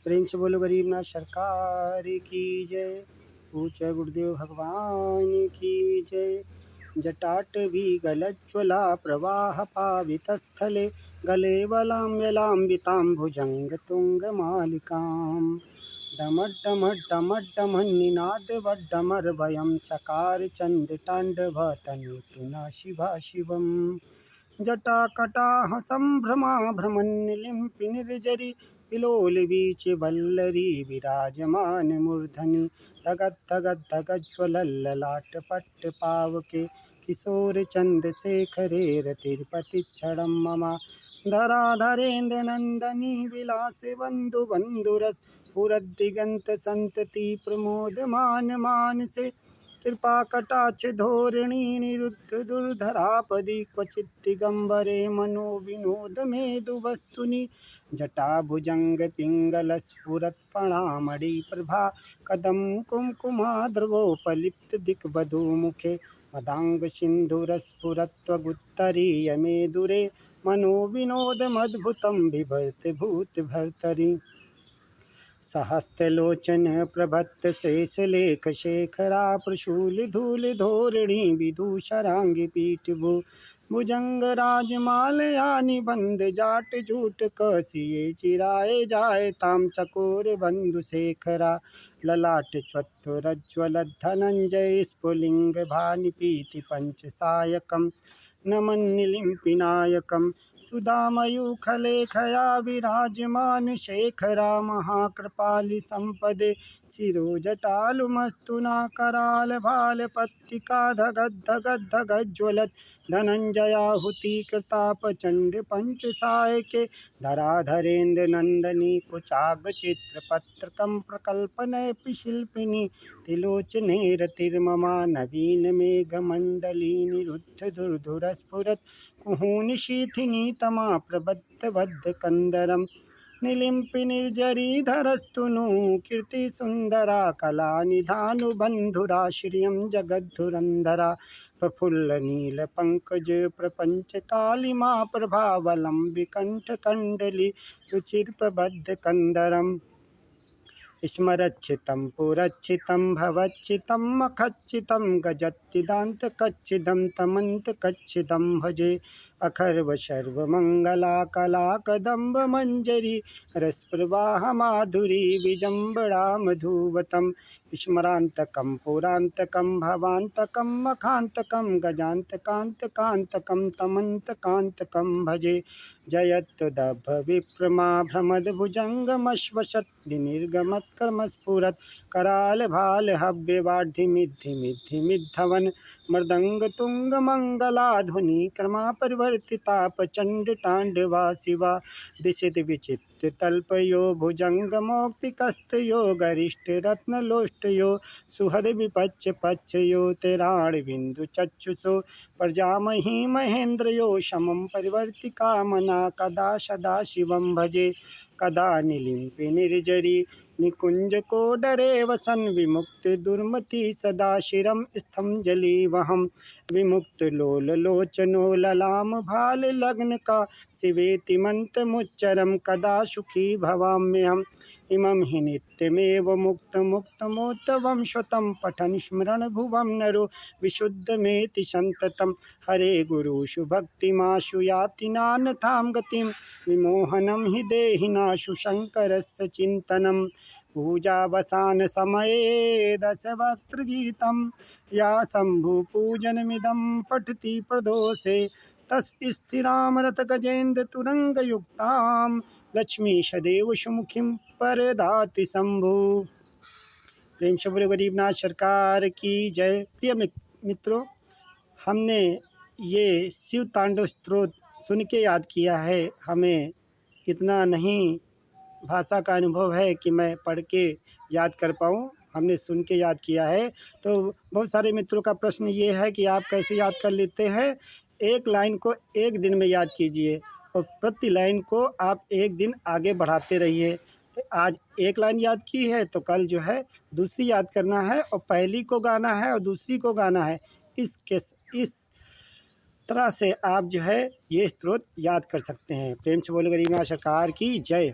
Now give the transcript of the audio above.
प्रेम से बोलो गरीबनाथ सरकार की जय। ऊंचे गुरुदेव भगवान की जय। जटाटवी गलज्ज्वला प्रवाह पावितस्थले गले वलाम्यलाम्बितां भुजङ्गतुङ्गमालिकां डमड्डमड्डमड्डमन्निनादवड्डमर्वयं चकार चण्डताण्डवतनूतुना शिवा शिवम्। जटाकटाः सम्भ्रमा भ्रमन्निलिम्पि निर्जरी विलोलवीचिवल्लरी विराजमानमूर्धनि धगद्धगद्धगज्ज्वलल्ललाटपट्टपावके किशोरचन्द्रशेखरे रतिर्पतिच्छडं मम धराधरेन्द्रनन्दनी विलासबन्धुबन्धुरस्फुरद्दिगन्तसन्तति प्रमोदमानमानसे कृपाकटाक्ष धोरिणी निरुद्ध दुर्धरापदि क्वचित् दिगम्बरे मनोविनोदमेधुवस्तुनि जटाभुजंग पिङ्गलस्फुरत्फणामणिप्रभा कदं कुङ्कुमाद्रवोपलिप्त दिक्वधूमुखे मदाङ्गसिन्धुरस्फुरत्वगुत्तरीयमेदुरे मनोविनोदमद्भुतं बिभर्ति भूतभर्तरि सहस्त्रलोचन प्रभत्त शेषलेख शेखरा प्रशूलधूलधोरिणी विदूषरांगी पीठभू भुजंगराजमालया निबंध जाट जूट कसिए चिराए जाए ताम चकोर बंधुशेखरा ललाट चत्वरज्ज्वलद्धनंजय स्फुलिंग भानिपीति पंचसायकं नमन्निलिम्पिनायकं सुधामयूखलेखया विराजमान शेखरा महाकृपालि संपदे शिरोजटालुमस्तुना करालभालपत्तिका धगद्धगद्धगज्ज्वलत् धनञ्जयाहुति कृतापचण्ड पंचसायके धराधरेन्द्र नंदनी कुचाग्रचित्रपत्रकं प्रकल्पनयपि शिल्पिनी तिलोचने रतिर्ममा नवीन मेघमण्डली निरुद्ध दुर्धुरस्फुरत् कुहूनिशीथिनी तमा प्रबद्धबद्धकन्दरं निलिम्पि निर्जरीधरस्तुनु कीर्तिसुन्दरा कलानिधानुबन्धुराश्रियं जगद्धुरन्धरा प्रफुल्लनीलपङ्कज प्रपञ्चकालिमा प्रभावलम्बिकण्ठकण्डली रुचिर्प्रबद्धकन्दरम् स्मरच्छितं पुरच्छितं भवच्छितं मखच्छितं गजत्तिदान्तकच्छिदं तमन्तकच्छिदं भजे अखर्व सर्वमङ्गला कला कदम्बमञ्जरी रसप्रवाहमाधुरी विजम्बरा मधुवतं स्मरान्तकं पुरान्तकं भवान्तकं मखान्तकं गजान्तकान्तकान्तकं तमन्तकान्तकं भजे जयत्तदभविप्रमा भ्रमद्भुजङ्गमश्वसत् विनिर्गमत्कर्मस्फुरत् करालभालहव्यवाढ्धिमिद्धिमिद्धिमिद्धवन् मृदङ्गतुङ्गमङ्गलाध्वनि क्रमा परिवर्तिता प्रचण्डताण्डवा शिवा दिशित विचित्रतल्पयो भुजङ्गमौक्तिकस्तयो गरिष्ठरत्नलोष्टयो सुहृद्विपच्यपच्चयो तिराणबिन्दुचक्षुषो प्रजामही महेन्द्रयो शमं परिवर्तिकामना कदा सदा शिवं भजे कदा निलिम्पि निर्जरी निकुञ्जकोदरे वसन् विमुक्तदुर्मति सदा शिरं स्थं जलीवहं विमुक्तलोललोचनो ललामभाललग्नका शिवेति मन्त्रमुच्चरं कदा सुखी भवाम्यहम् इमं हि नित्यमेव मुक्तमुक्तमोत्तमं श्रुतं पठन् स्मरन् भुवं नरो विशुद्धमेति सन्ततं हरे गुरुषु भक्तिमाशु याति नानथां गतिं विमोहनं हि देहिनाशु शङ्करस्य चिन्तनं पूजावसान समये दशवक्त्रगीतं या शम्भुपूजनमिदं पठति प्रदोषे तस्थिरां रथगजेन्द्रतुरङ्गयुक्तां लक्ष्मी सदैव सुमुखीं परदाति शंभु। प्रेम से बोले गरीबनाथ सरकार की जय। प्रिय मित्रों, हमने ये शिव तांडव स्तोत्र सुन के याद किया है। हमें इतना नहीं भाषा का अनुभव है कि मैं पढ़ के याद कर पाऊँ, हमने सुन के याद किया है। तो बहुत सारे मित्रों का प्रश्न ये है कि आप कैसे याद कर लेते हैं। एक लाइन को एक दिन में याद कीजिए और प्रति लाइन को आप एक दिन आगे बढ़ाते रहिए। तो आज एक लाइन याद की है तो कल जो है दूसरी याद करना है और पहली को गाना है और दूसरी को गाना है। इस तरह से आप जो है ये स्तोत्र याद कर सकते हैं। प्रेम से बोले गरीबनाथ सरकार की जय।